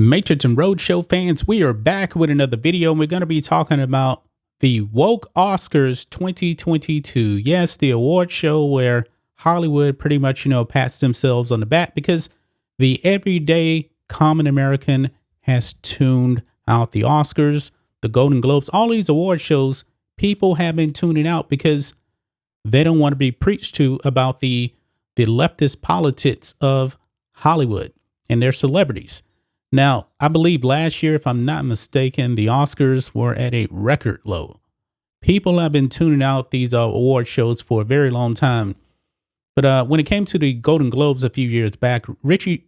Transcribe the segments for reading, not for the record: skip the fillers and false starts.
Matrixx and Rhodes show fans, we are back with another video, and we're going to be talking about the Woke Oscars 2022. Yes, the award show where Hollywood pretty much, pats themselves on the back because the everyday common American has tuned out the Oscars, the Golden Globes, all these award shows. People have been tuning out because they don't want to be preached to about the leftist politics of Hollywood and their celebrities. Now, I believe last year, if I'm not mistaken, the Oscars were at a record low. People have been tuning out these award shows for a very long time. But when it came to the Golden Globes a few years back, Ricky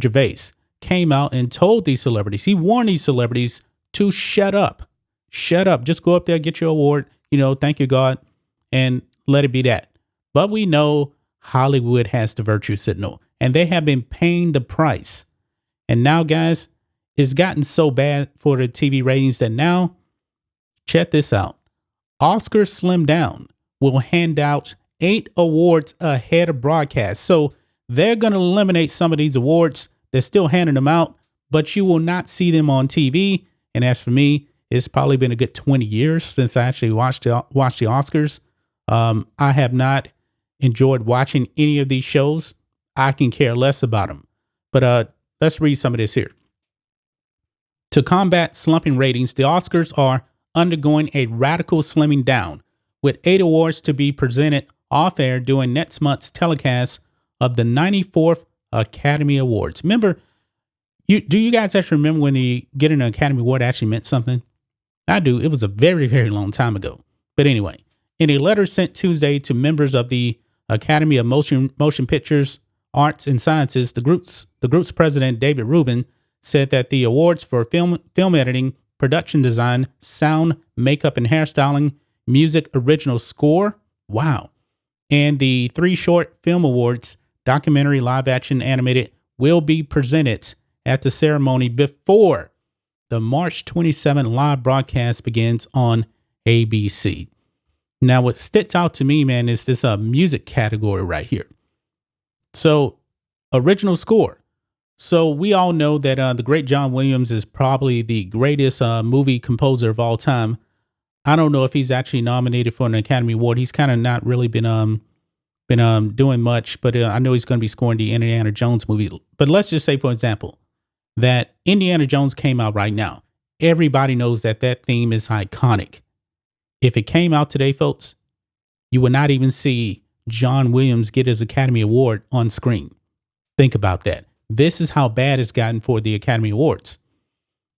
Gervais came out and told these celebrities, he warned these celebrities to shut up. Shut up. Just go up there, get your award, thank you, God, and let it be that. But we know Hollywood has the virtue signal, and they have been paying the price. And now, guys, it's gotten so bad for the TV ratings that now, check this out. Oscar Slim Down will hand out 8 awards ahead of broadcast. So they're going to eliminate some of these awards. They're still handing them out, but you will not see them on TV. And as for me, it's probably been a good 20 years since I actually watched the Oscars. I have not enjoyed watching any of these shows. I can care less about them. But let's read some of this here. To combat slumping ratings, the Oscars are undergoing a radical slimming down, with 8 awards to be presented off-air during next month's telecast of the 94th Academy Awards. Remember, do you guys actually remember when getting an Academy Award actually meant something? I do. It was a very, very long time ago. But anyway, in a letter sent Tuesday to members of the Academy of Motion Pictures, Arts and Sciences, the group's president, David Rubin, said that the awards for film editing, production design, sound, makeup and hairstyling, music original score, wow, and the 3 short film awards, documentary, live action, animated, will be presented at the ceremony before the March 27 live broadcast begins on ABC. Now, what sticks out to me, man, is this music category right here. So, original score. So we all know that the great John Williams is probably the greatest movie composer of all time. I don't know if he's actually nominated for an Academy Award. He's kind of not really been doing much, but I know he's going to be scoring the Indiana Jones movie. But let's just say, for example, that Indiana Jones came out right now. Everybody knows that theme is iconic. If it came out today, folks, you would not even see John Williams get his Academy Award on screen. Think about that. This is how bad it's gotten for the Academy Awards.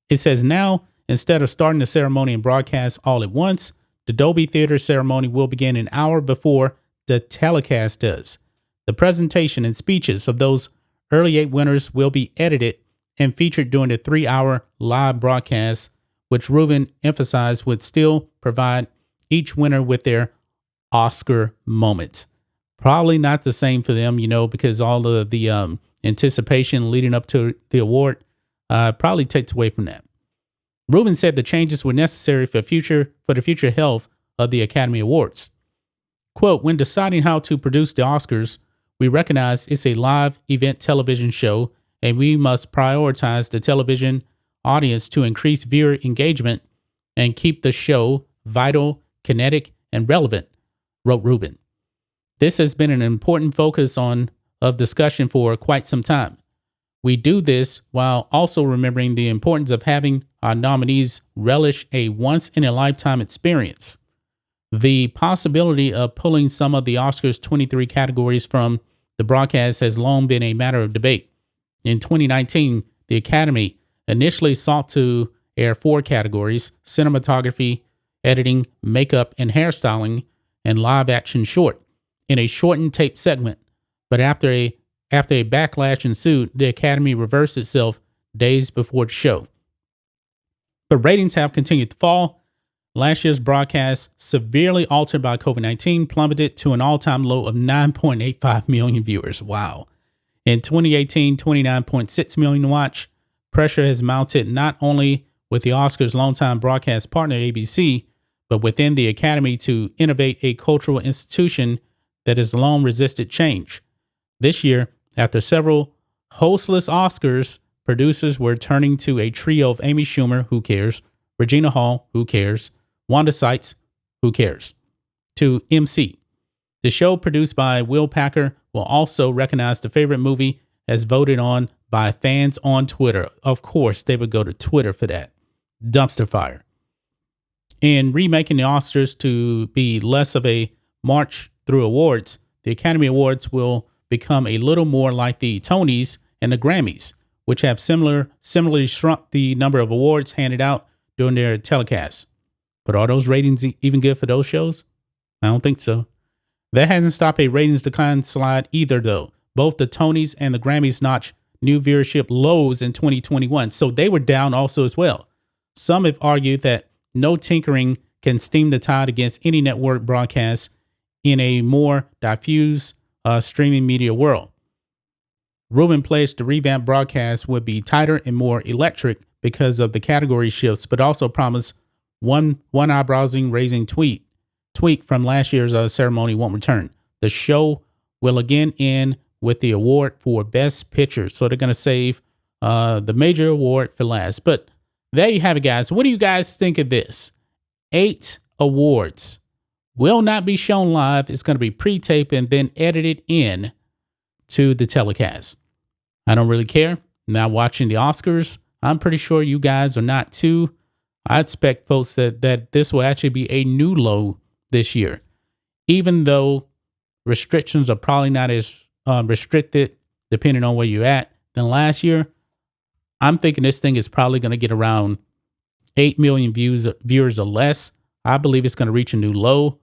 It says now, instead of starting the ceremony and broadcast all at once, the Dolby Theater ceremony will begin an hour before the telecast does. The presentation and speeches of those early 8 winners will be edited and featured during the 3-hour live broadcast, which Rubin emphasized would still provide each winner with their Oscar moment. Probably not the same for them, because all of the anticipation leading up to the award probably takes away from that. Rubin said the changes were necessary for the future health of the Academy Awards. Quote, when deciding how to produce the Oscars, we recognize it's a live event television show, and we must prioritize the television audience to increase viewer engagement and keep the show vital, kinetic, and relevant, wrote Rubin. This has been an important focus of discussion for quite some time. We do this while also remembering the importance of having our nominees relish a once-in-a-lifetime experience. The possibility of pulling some of the Oscars' 23 categories from the broadcast has long been a matter of debate. In 2019, the Academy initially sought to air 4 categories: cinematography, editing, makeup and hairstyling, and live action short, in a shortened tape segment. But after a backlash ensued, the Academy reversed itself days before the show. But ratings have continued to fall. Last year's broadcast, severely altered by COVID-19, plummeted to an all-time low of 9.85 million viewers. Wow. In 2018, 29.6 million watch. Pressure has mounted not only with the Oscars' longtime broadcast partner, ABC, but within the Academy to innovate a cultural institution that has long resisted change. This year, after several hostless Oscars, producers were turning to a trio of Amy Schumer, who cares, Regina Hall, who cares, Wanda Sykes, who cares, to MC. The show, produced by Will Packer, will also recognize the favorite movie as voted on by fans on Twitter. Of course, they would go to Twitter for that. Dumpster fire. In remaking the Oscars to be less of a march through awards, the Academy Awards will become a little more like the Tonys and the Grammys, which have similarly shrunk the number of awards handed out during their telecasts. But are those ratings even good for those shows? I don't think so. That hasn't stopped a ratings decline slide either, though. Both the Tonys and the Grammys notched new viewership lows in 2021, so they were down also as well. Some have argued that no tinkering can stem the tide against any network broadcast in a more diffuse streaming media world. Rubin pledged the revamped broadcast would be tighter and more electric because of the category shifts, but also promised one eyebrows raising tweak from last year's ceremony won't return. The show will again end with the award for Best Picture, so they're going to save the major award for last. But there you have it, guys. What do you guys think of this? 8 awards will not be shown live. It's going to be pre-taped and then edited in to the telecast. I don't really care. Now watching the Oscars, I'm pretty sure you guys are not too. I expect, folks, that this will actually be a new low this year, even though restrictions are probably not as restricted, depending on where you're at, than last year. I'm thinking this thing is probably going to get around 8 million viewers or less. I believe it's going to reach a new low.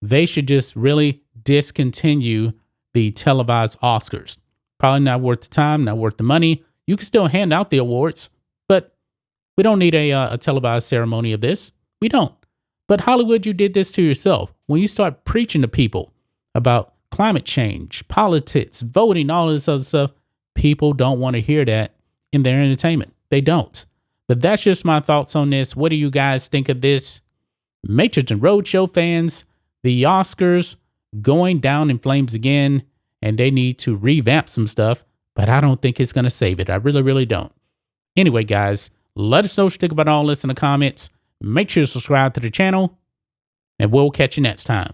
They should just really discontinue the televised Oscars. Probably not worth the time, not worth the money. You can still hand out the awards, but we don't need a televised ceremony of this. We don't. But Hollywood, you did this to yourself. When you start preaching to people about climate change, politics, voting, all this other stuff, people don't want to hear that in their entertainment. They don't. But that's just my thoughts on this. What do you guys think of this? Matrixx and Rhodes show fans, the Oscars going down in flames again, and they need to revamp some stuff, but I don't think it's going to save it. I really, really don't. Anyway, guys, let us know what you think about all this in the comments. Make sure to subscribe to the channel, and we'll catch you next time.